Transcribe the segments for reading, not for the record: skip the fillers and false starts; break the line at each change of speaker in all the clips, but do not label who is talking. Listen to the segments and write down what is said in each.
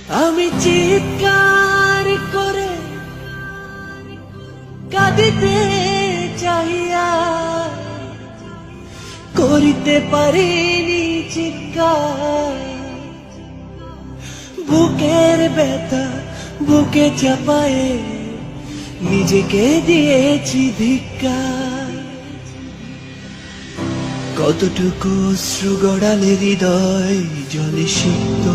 আমি চিৎকার করে কাঁদিতে চাহিয়া করিতে পারিনি চিৎকার। বুকের ব্যথা বুকে চাপায়ে নিজেকে দিয়েছি ধিক্কার। কতটুকু অশ্রু গড়ালে হৃদয় জলে সিক্ত,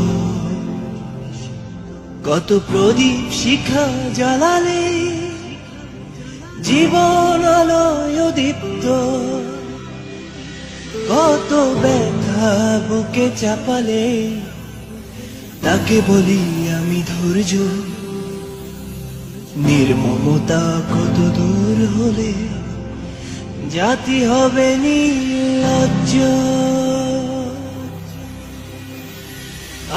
কত প্রদীপ শিখা জ্বালালে জীবন আলোয় দীপ্ত। কত ব্যথা বুকে চাপালে তাকে বলি আমি ধৈর্য। নির্মমতা কত দূর হলে জাতি হবে নির্লজ্জ।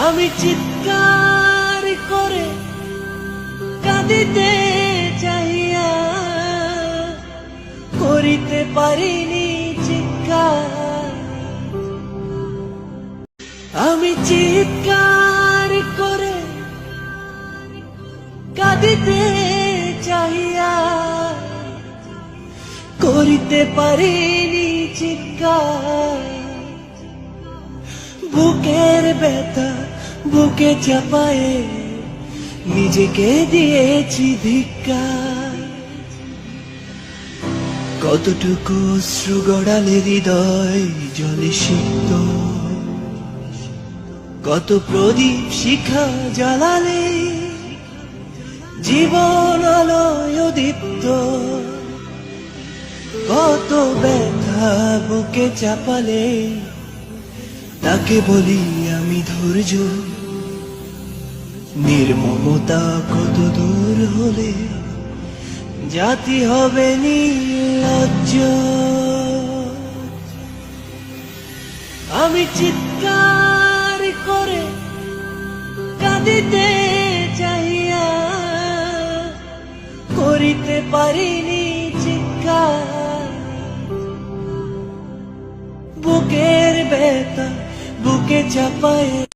আমি চিৎকার করে কাঁদিতে চাহিয়া করিতে পারিনি চিৎকার। আমি চিৎকার করে কাঁদিতে চাহিয়া করিতে পারিনি চিৎকার। বুকের ব্যথা বুকে চাপায়ে নিজেকে দিয়েছি ধিক্কার। কতটুকু অশ্রু গড়ালে হৃদয় জলে সিক্ত, কত প্রদীপ শিখা জ্বালালে জীবন আলোয় দীপ্ত। কত ব্যথা বুকে চাপালে তাকে বলি আমি ধৈর্য। নির্মমতা কত দূর হলে জাতি হবে নির্লজ্জ। আমি চিৎকার করে কাঁদিতে চাহিয়া করিতে পারিনি চিৎকার। বুকের ব্যথা বুকে চাপায়ে